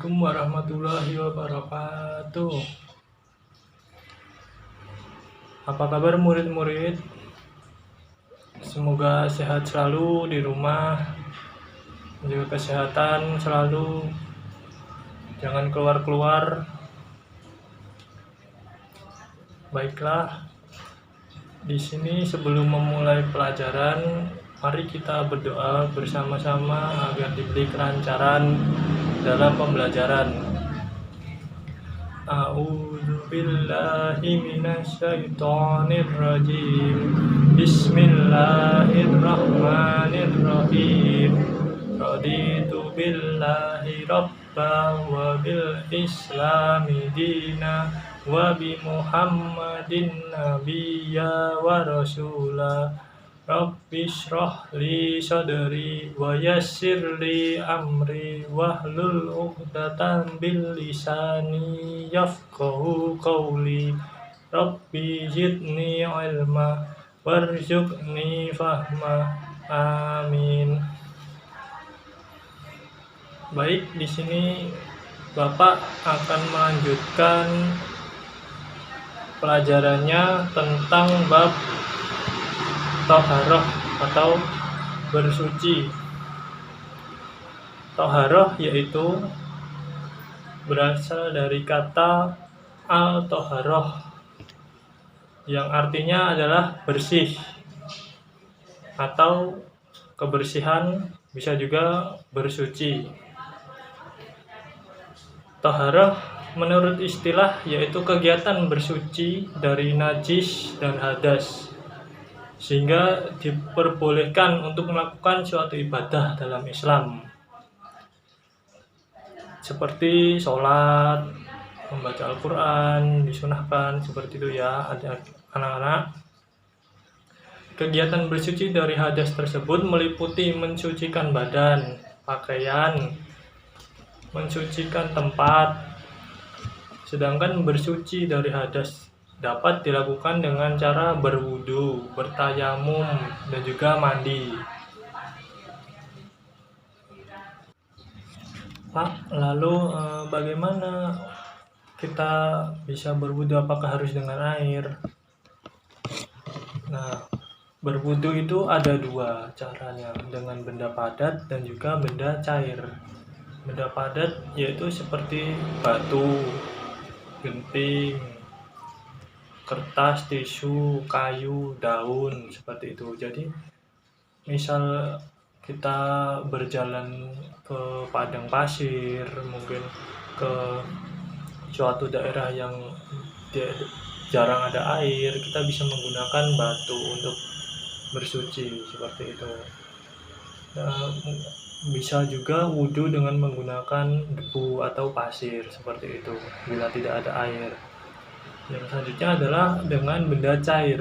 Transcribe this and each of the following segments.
Assalamualaikum warahmatullahi wabarakatuh. Apa kabar murid-murid? Semoga sehat selalu di rumah, jaga kesehatan selalu, jangan keluar-keluar. Baiklah, di sini sebelum memulai pelajaran, mari kita berdoa bersama-sama agar diberi kelancaran dalam pembelajaran. A'udzubillahi minasyaitonirrajim. Bismillahirrahmanirrahim. Raditu billahi rabba wa bil islami dina wa bi Muhammadin nabiyya wa rasula. Rabbi shrah li sadri wa yassir li amri wahlul 'uqdatam bil lisani yafqahu qawli. Rabbi zidni ilma warzuqni fahma. Amin. Baik, di sini Bapak akan melanjutkan pelajarannya tentang bab Thaharah atau bersuci. Thaharah yaitu berasal dari kata al-thaharah yang artinya adalah bersih atau kebersihan, bisa juga bersuci. Thaharah menurut istilah yaitu kegiatan bersuci dari najis dan hadas, sehingga diperbolehkan untuk melakukan suatu ibadah dalam Islam, seperti sholat, membaca Al-Quran, disunahkan seperti itu ya anak-anak. Kegiatan bersuci dari hadas tersebut meliputi mensucikan badan, pakaian, mensucikan tempat. Sedangkan bersuci dari hadas dapat dilakukan dengan cara berwudu, bertayamum, dan juga mandi. Pak, lalu bagaimana kita bisa berwudu? Apakah harus dengan air? Nah, berwudu itu ada dua caranya, dengan benda padat dan juga benda cair. Benda padat yaitu seperti batu, genting, kertas, tisu, kayu, daun, seperti itu. Jadi misal kita berjalan ke padang pasir, mungkin ke suatu daerah yang jarang ada air, kita bisa menggunakan batu untuk bersuci, seperti itu. Bisa juga wudhu dengan menggunakan debu atau pasir, seperti itu, bila tidak ada air. Yang selanjutnya adalah dengan benda cair.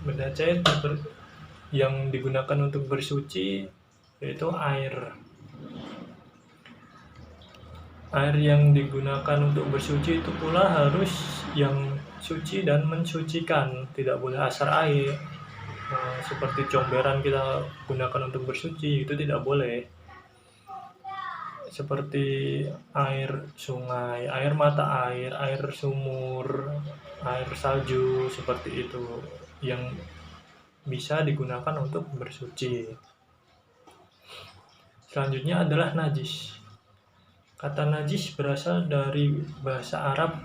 Benda cair yang digunakan untuk bersuci yaitu air. Air yang digunakan untuk bersuci itu pula harus yang suci dan mensucikan, tidak boleh asar air. Seperti comberan kita gunakan untuk bersuci, itu tidak boleh. Seperti air sungai, air mata air, air sumur, air salju, seperti itu yang bisa digunakan untuk bersuci. Selanjutnya adalah najis. Kata najis berasal dari bahasa Arab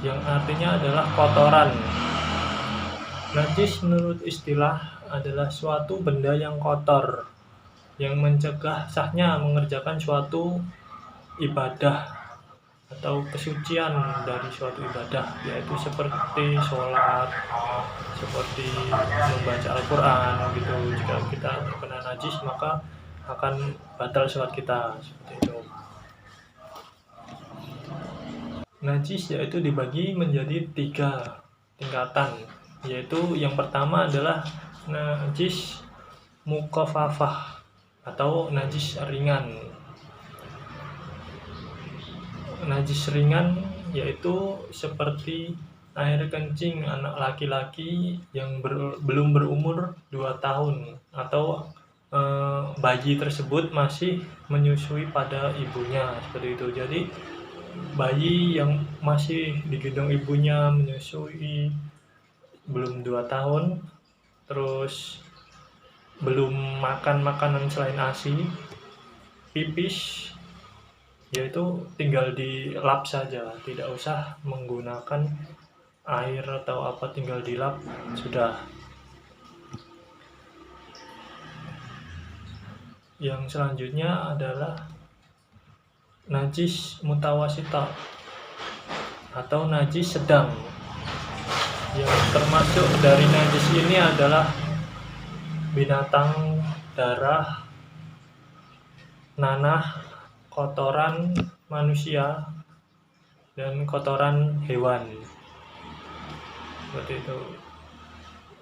yang artinya adalah kotoran. Najis menurut istilah adalah suatu benda yang kotor, yang mencegah sahnya mengerjakan suatu ibadah atau kesucian dari suatu ibadah, yaitu seperti sholat, seperti membaca Al-Quran gitu. Jika kita terkena najis maka akan batal sholat kita, seperti itu. Najis yaitu dibagi menjadi 3 tingkatan, yaitu yang pertama adalah najis mukhafafah atau najis ringan. Najis ringan yaitu seperti air kencing anak laki-laki yang belum berumur 2 tahun atau bayi tersebut masih menyusui pada ibunya, seperti itu. Jadi bayi yang masih digendong ibunya menyusui belum 2 tahun, terus belum makan makanan selain ASI, pipis, yaitu tinggal dilap saja, tidak usah menggunakan air atau apa, tinggal dilap sudah. Yang selanjutnya adalah najis mutawasita atau najis sedang. Yang termasuk dari najis ini adalah binatang, darah, nanah, kotoran manusia, dan kotoran hewan. Seperti itu.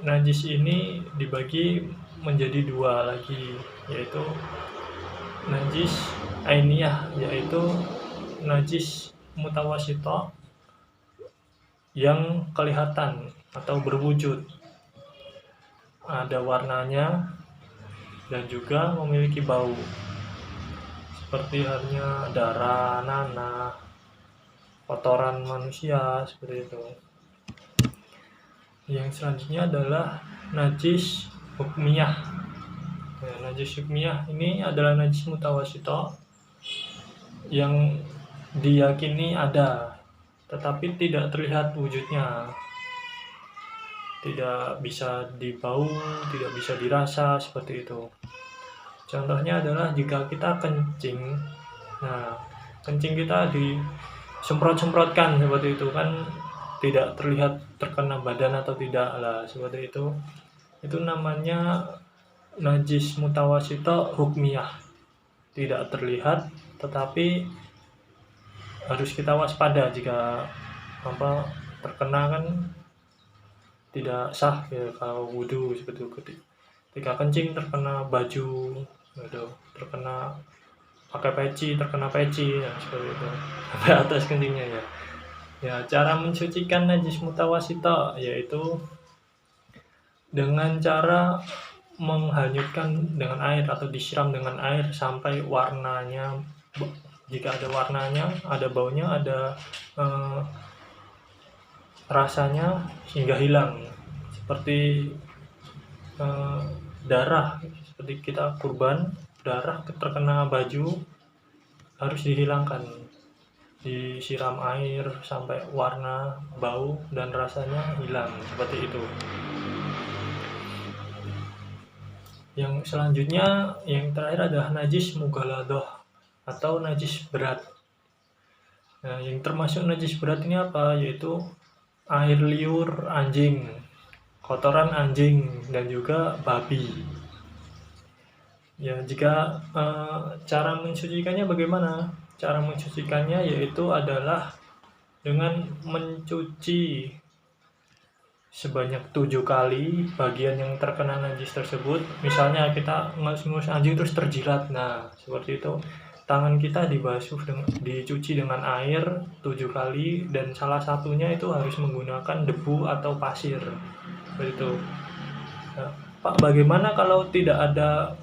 Najis ini dibagi menjadi 2 lagi, yaitu najis ainiyah, yaitu najis mutawasito yang kelihatan atau berwujud, ada warnanya dan juga memiliki bau, seperti halnya darah, nanah, kotoran manusia, seperti itu. Yang selanjutnya adalah najis hukmiyah. Najis hukmiyah ini adalah najis mutawasito yang diyakini ada, tetapi tidak terlihat wujudnya, tidak bisa dibau, tidak bisa dirasa, seperti itu. Contohnya adalah jika kita kencing, nah kencing kita disemprot-semprotkan seperti itu kan, tidak terlihat terkena badan atau tidak lah, seperti itu. Itu namanya najis mutawasito hukmiyah, tidak terlihat tetapi harus kita waspada. Jika terkena kan tidak sah ya, kalau wudhu seperti itu. Ketika kencing terkena baju gitu, terkena pakai peci, terkena peci ya, seperti itu sampai atas kencingnya ya. Ya, cara mensucikan najis mutawasito yaitu dengan cara menghanyutkan dengan air atau disiram dengan air sampai warnanya, jika ada warnanya, ada baunya, ada rasanya, hingga hilang. Seperti darah, seperti kita kurban, darah terkena baju harus dihilangkan, disiram air sampai warna, bau, dan rasanya hilang, seperti itu. Yang selanjutnya, yang terakhir adalah najis mughaladoh atau najis berat. Nah, yang termasuk najis berat ini apa? Yaitu air liur anjing, kotoran anjing, dan juga babi. Ya, jika cara mensucikannya bagaimana? Cara mensucikannya yaitu adalah dengan mencuci sebanyak 7 kali bagian yang terkena najis tersebut. Misalnya kita ngelus-ngelus anjing terus terjilat, nah seperti itu. Tangan kita dicuci dengan air 7 kali, dan salah satunya itu harus menggunakan debu atau pasir, seperti itu. Nah, Pak, bagaimana kalau tidak ada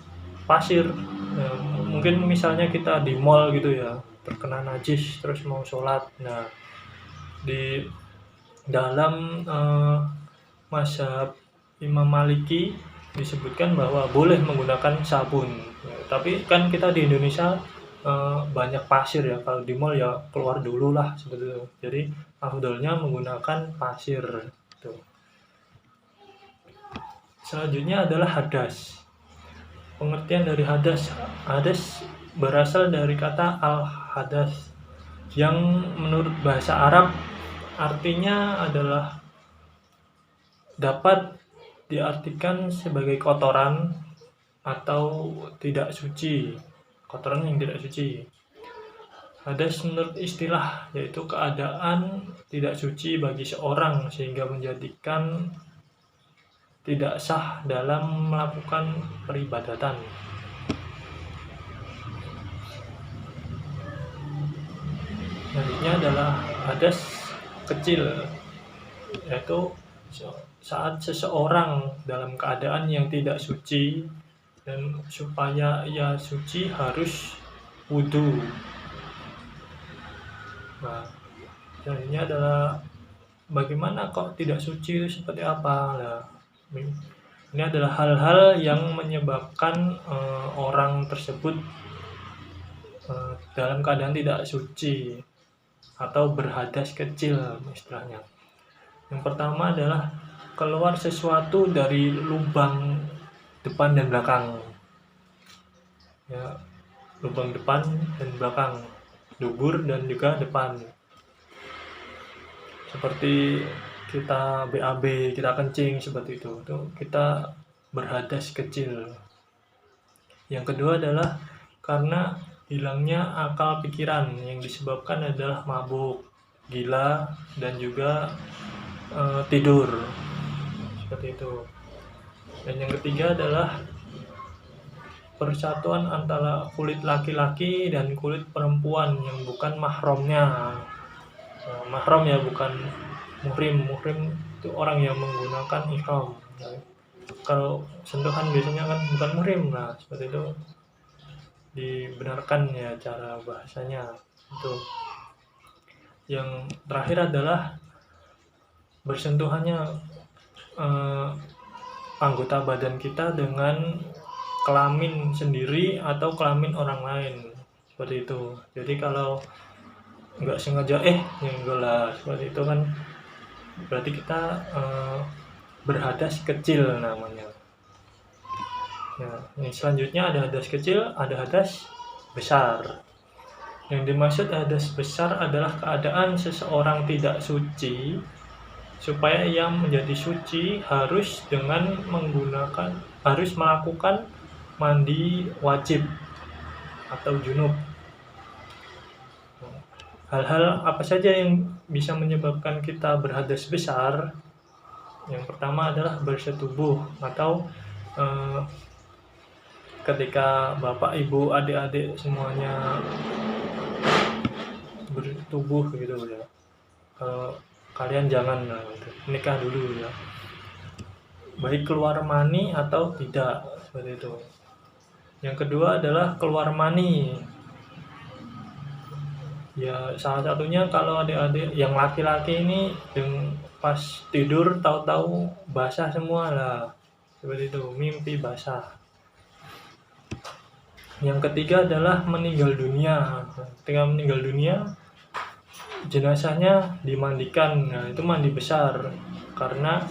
pasir? Nah, mungkin misalnya kita di mall gitu ya, terkena najis terus mau sholat. Nah, di dalam mazhab Imam Maliki disebutkan bahwa boleh menggunakan sabun. Ya, tapi kan kita di Indonesia banyak pasir ya, kalau di mall ya keluar dulu lah, seperti itu. Jadi afdolnya menggunakan pasir. Tuh. Selanjutnya adalah hadas. Pengertian dari hadas berasal dari kata al-hadas, yang menurut bahasa Arab artinya adalah dapat diartikan sebagai kotoran atau tidak suci, kotoran yang tidak suci. Hadas menurut istilah yaitu keadaan tidak suci bagi seorang sehingga menjadikan tidak sah dalam melakukan peribadatan. Selanjutnya adalah hadas kecil, yaitu saat seseorang dalam keadaan yang tidak suci dan supaya ia suci harus wudhu. Nah, ini adalah bagaimana kok tidak suci itu seperti apa? Nah, ini adalah hal-hal yang menyebabkan orang tersebut dalam keadaan tidak suci atau berhadas kecil istilahnya. Yang pertama adalah keluar sesuatu dari lubang depan dan belakang. Ya, lubang depan dan belakang, dubur dan juga depan. Seperti kita BAB, kita kencing seperti itu kita berhadas kecil. Yang kedua adalah karena hilangnya akal pikiran yang disebabkan adalah mabuk, gila, dan juga tidur seperti itu. Dan yang ketiga adalah persatuan antara kulit laki-laki dan kulit perempuan yang bukan mahramnya. Mahram ya, bukan muhrim. Muhrim itu orang yang menggunakan ihram. Nah, kalau sentuhan biasanya kan bukan muhrim. Nah, seperti itu dibenarkan ya cara bahasanya itu. Yang terakhir adalah bersentuhannya anggota badan kita dengan kelamin sendiri atau kelamin orang lain seperti itu. Jadi kalau nggak sengaja nyenggol lah seperti itu kan berarti kita berhadas kecil namanya. Nah, yang selanjutnya ada hadas kecil, ada hadas besar. Yang dimaksud hadas besar adalah keadaan seseorang tidak suci. Supaya ia menjadi suci harus melakukan mandi wajib atau junub. Hal-hal apa saja yang bisa menyebabkan kita berhadas besar? Yang pertama adalah bersetubuh atau ketika bapak, ibu, adik-adik semuanya bertubuh gitu ya. Kalian jangan nikah dulu ya. Baik keluar mani atau tidak seperti itu. Yang kedua adalah keluar mani. Ya salah satunya kalau adik-adik yang laki-laki ini pas tidur tahu-tahu basah semua lah. Seperti itu, mimpi basah. Yang ketiga adalah meninggal dunia. Ketika meninggal dunia, jenazahnya dimandikan. Nah, itu mandi besar karena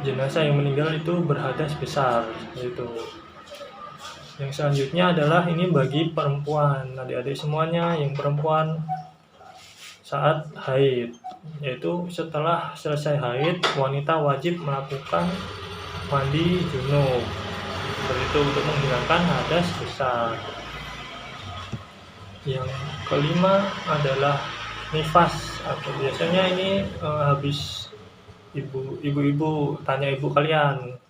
jenazah yang meninggal itu berhadas besar itu. Yang selanjutnya adalah ini bagi perempuan, adik-adik semuanya yang perempuan saat haid, yaitu setelah selesai haid wanita wajib melakukan mandi junub seperti itu untuk menghilangkan hadas besar. Yang kelima adalah nifas, atau biasanya ini habis ibu-ibu tanya ibu kalian,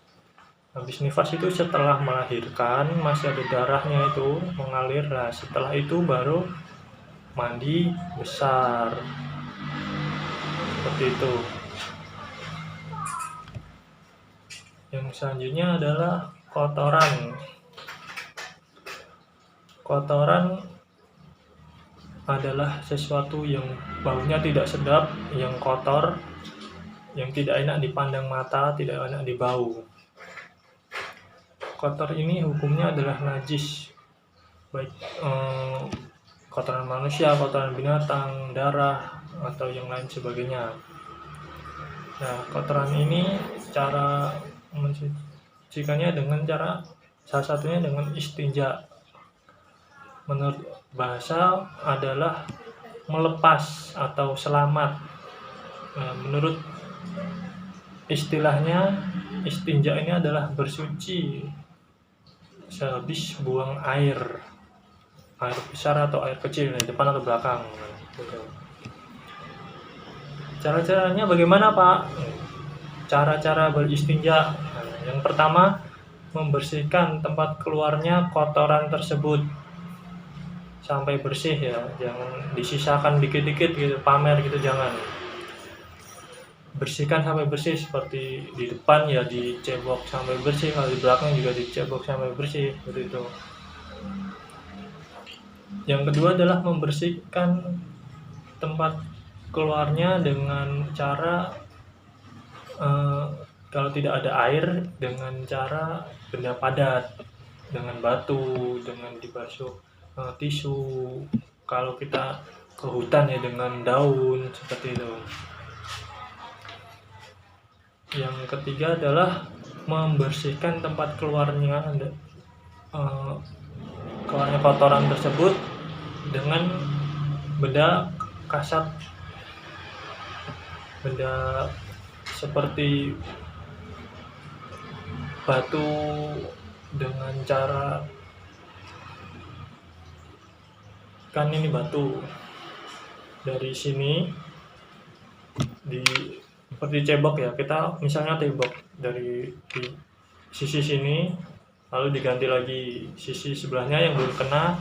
habis nifas itu setelah melahirkan masih ada darahnya itu mengalir. Nah, setelah itu baru mandi besar seperti itu. Yang selanjutnya adalah kotoran. Kotoran adalah sesuatu yang baunya tidak sedap, yang kotor, yang tidak enak dipandang mata, tidak enak dibau. Kotor ini hukumnya adalah najis, baik kotoran manusia, kotoran binatang, darah, atau yang lain sebagainya. Nah, kotoran ini cara mensucikannya dengan cara salah satunya dengan istinja. Menurut bahasa adalah melepas atau selamat. Nah, menurut istilahnya istinja ini adalah bersuci sehabis buang air besar atau air kecil di depan atau belakang. Cara-caranya bagaimana, Pak? Cara-cara beristinja. Yang pertama, membersihkan tempat keluarnya kotoran tersebut sampai bersih ya, jangan disisakan dikit-dikit gitu, pamer gitu, jangan. bersihkan sampai bersih, seperti di depan ya dicebok sampai bersih, kalau di belakang juga dicebok sampai bersih, seperti itu. Yang kedua adalah membersihkan tempat keluarnya dengan cara kalau tidak ada air, dengan cara benda padat, dengan batu, dengan dibasuh tisu. Kalau kita ke hutan ya dengan daun, seperti itu. Yang ketiga adalah membersihkan tempat keluarnya kotoran tersebut dengan benda kasar, benda seperti batu, dengan cara kan ini batu dari sini seperti cebok ya, kita misalnya cebok dari di sisi sini, lalu diganti lagi sisi sebelahnya yang belum kena,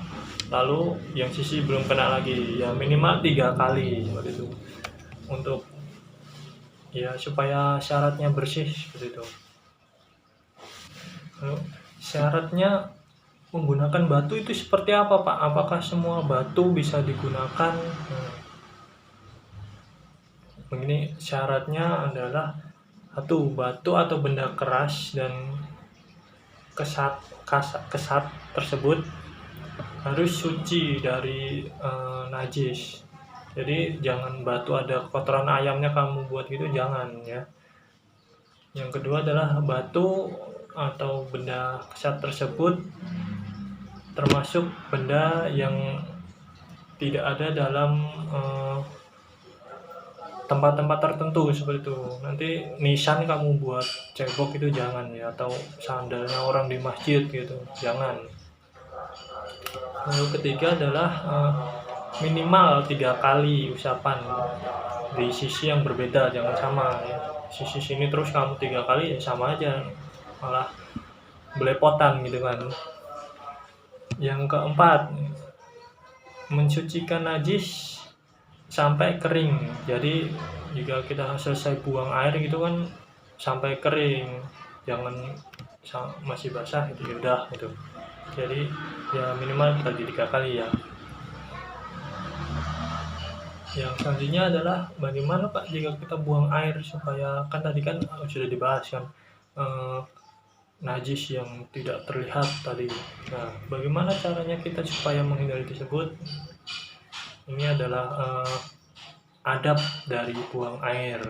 lalu yang sisi belum kena lagi, ya minimal 3 kali seperti itu, untuk ya supaya syaratnya bersih, seperti itu. Lalu syaratnya menggunakan batu itu seperti apa, Pak? Apakah semua batu bisa digunakan? Begini, syaratnya adalah satu, batu atau benda keras dan kesat tersebut harus suci dari najis. Jadi jangan batu ada kotoran ayamnya kamu buat gitu, jangan ya. Yang kedua adalah batu atau benda kesat tersebut termasuk benda yang tidak ada dalam tempat-tempat tertentu, seperti itu. Nanti nisan kamu buat cebok itu jangan ya, atau sandalnya orang di masjid gitu, jangan. Lalu ketiga adalah minimal 3 kali usapan di sisi yang berbeda, jangan sama ya. Sisi sini terus kamu 3 kali ya sama aja, malah belepotan gitu kan. Yang keempat, mensucikan najis sampai kering. Jadi jika kita selesai buang air gitu kan sampai kering, jangan masih basah gitu, ya udah gitu. Jadi ya minimal tadi 3 kali ya. Yang selanjutnya adalah bagaimana Pak jika kita buang air supaya, kan tadi kan sudah dibahas kan najis yang tidak terlihat tadi. Nah, bagaimana caranya kita supaya menghindari tersebut? Ini adalah adab dari buang air,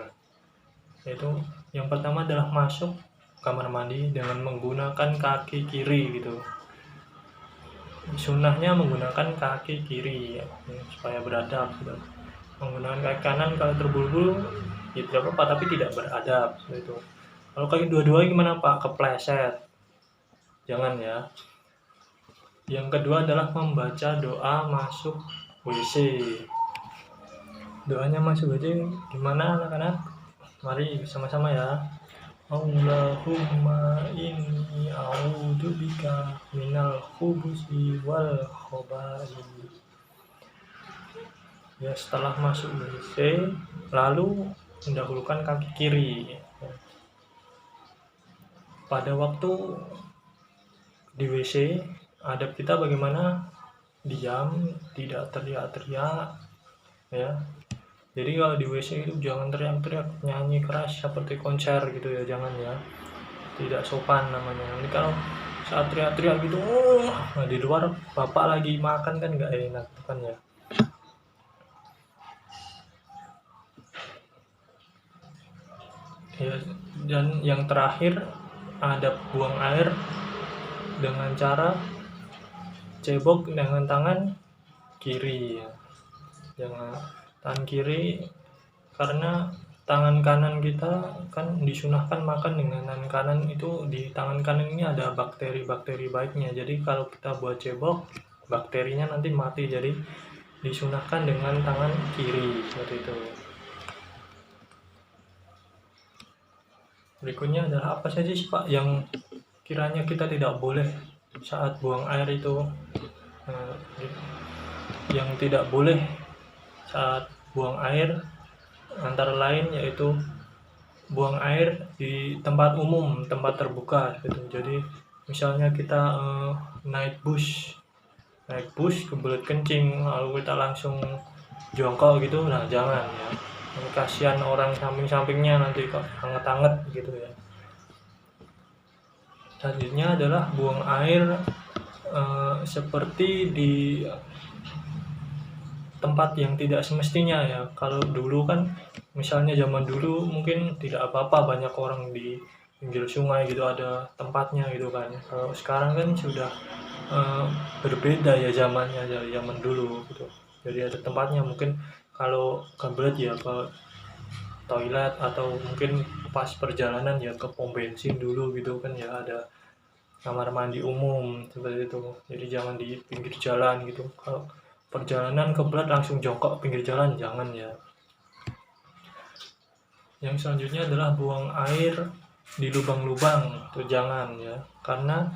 yaitu yang pertama adalah masuk kamar mandi dengan menggunakan kaki kiri gitu. Sunnahnya menggunakan kaki kiri ya, supaya beradab gitu. Menggunakan kaki kanan kalau terburu-buru ya tidak apa-apa, tapi tidak beradab gitu. Kalau kaki dua-duanya gimana Pak? Kepleset, jangan ya. Yang kedua adalah membaca doa masuk WC. Doanya masuk WC gimana anak-anak? Mari sama-sama ya. Allahumma inni a'udzubika minal khubuthi wal khaba'ith. Ya, setelah masuk WC lalu mendahulukan kaki kiri. Pada waktu di WC, adab kita bagaimana? Diam, tidak teriak-teriak ya. Jadi kalau di WC itu jangan teriak-teriak, nyanyi keras seperti konser gitu ya, jangan ya. Tidak sopan namanya. Ini kalau saat teriak-teriak gitu, nah di luar bapak lagi makan kan nggak enak kan ya. Ya, dan yang terakhir adab buang air dengan cara cebok dengan tangan kiri ya. Jangan tangan kiri, karena tangan kanan kita kan disunahkan makan dengan tangan kanan, itu di tangan kanan ini ada bakteri-bakteri baiknya. Jadi kalau kita buat cebok, bakterinya nanti mati, jadi disunahkan dengan tangan kiri seperti itu. Berikutnya adalah apa saja sih Pak yang kiranya kita tidak boleh saat buang air itu? Yang tidak boleh saat buang air antara lain yaitu buang air di tempat umum, tempat terbuka gitu. Jadi misalnya kita naik bus kebelet kencing lalu kita langsung jongkok gitu, nah jangan ya. Kasihan orang samping-sampingnya nanti kok anget-anget gitu ya. Selanjutnya adalah buang air seperti di tempat yang tidak semestinya ya. Kalau dulu kan misalnya zaman dulu mungkin tidak apa-apa, banyak orang di pinggir sungai gitu ada tempatnya gitu kan. Kalau sekarang kan sudah berbeda ya zamannya dari zaman dulu gitu. Jadi ada tempatnya, mungkin kalau kebelet ya ke toilet atau mungkin pas perjalanan ya ke pom bensin dulu gitu kan ya, ada kamar mandi umum seperti itu. Jadi jangan di pinggir jalan gitu. Kalau perjalanan kebelet langsung jongkok pinggir jalan, jangan ya. Yang selanjutnya adalah buang air di lubang-lubang, itu jangan ya, karena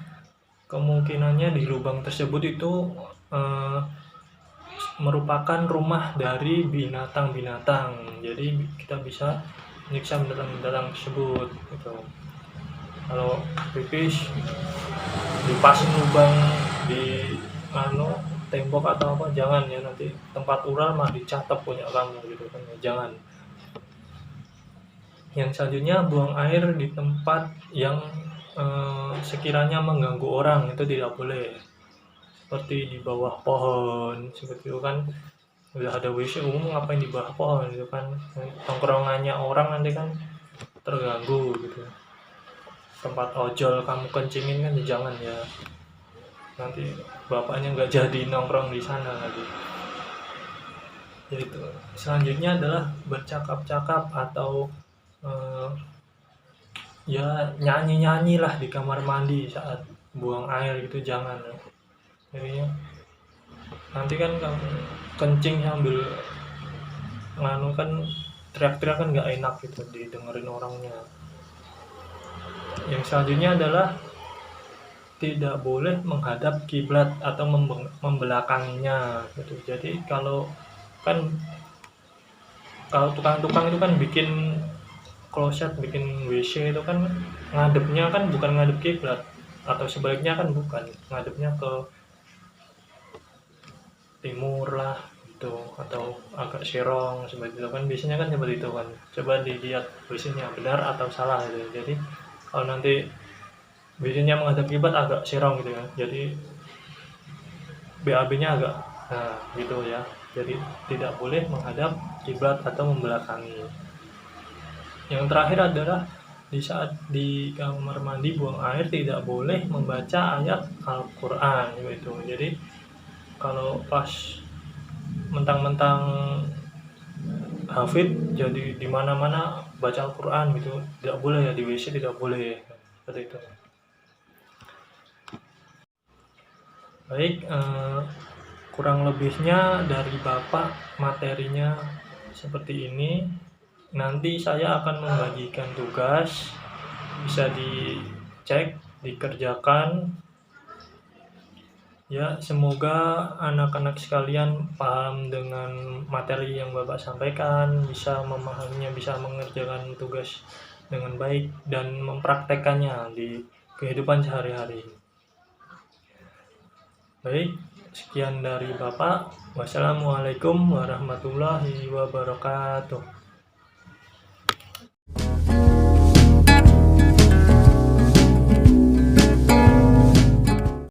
kemungkinannya di lubang tersebut itu merupakan rumah dari binatang-binatang, jadi kita bisa menyiksa binatang-binatang tersebut gitu. Kalau pipis dipasin lubang di tembok atau apa, jangan ya, nanti tempat ural mah dicatat punya kamu gitu kan ya, jangan. Yang selanjutnya buang air di tempat yang sekiranya mengganggu orang, itu tidak boleh. Seperti di bawah pohon seperti itu kan, udah ada WC umum ngapain di bawah pohon gitu kan, tongkrongannya orang nanti kan terganggu gitu. Tempat ojol kamu kencingin kan ya jangan ya, nanti bapaknya nggak jadi nongkrong di sana lagi. Yaitu selanjutnya adalah bercakap-cakap atau ya nyanyi-nyanyi lah di kamar mandi saat buang air gitu, jangan. Jadinya nanti kan kamu kencing sambil kan teriak-teriak kan nggak enak gitu didengerin orangnya. Yang selanjutnya adalah tidak boleh menghadap kiblat atau membelakanginya gitu. Jadi kalau tukang-tukang itu kan bikin kloset, bikin WC itu kan ngadepnya kan bukan ngadep kiblat, atau sebaliknya kan bukan, ngadepnya ke timur lah gitu, atau agak serong seperti itu kan, biasanya kan seperti itu kan. Coba dilihat WC-nya benar atau salah gitu. Jadi kalau nanti WC-nya menghadap kiblat agak serong gitu ya, jadi BAB-nya agak gitu ya. Jadi tidak boleh menghadap kiblat atau membelakangi. Yang terakhir adalah di saat di kamar mandi buang air tidak boleh membaca ayat Al-Quran gitu. Jadi kalau pas mentang-mentang hafid jadi di mana-mana baca Al-Quran gitu, tidak boleh ya, di WC tidak boleh seperti itu. Baik, kurang lebihnya dari Bapak materinya seperti ini. Nanti saya akan membagikan tugas, bisa dicek, dikerjakan. Ya, semoga anak-anak sekalian paham dengan materi yang Bapak sampaikan, bisa memahaminya, bisa mengerjakan tugas dengan baik dan mempraktekannya di kehidupan sehari-hari. Baik, sekian dari Bapak. Wassalamualaikum warahmatullahi wabarakatuh.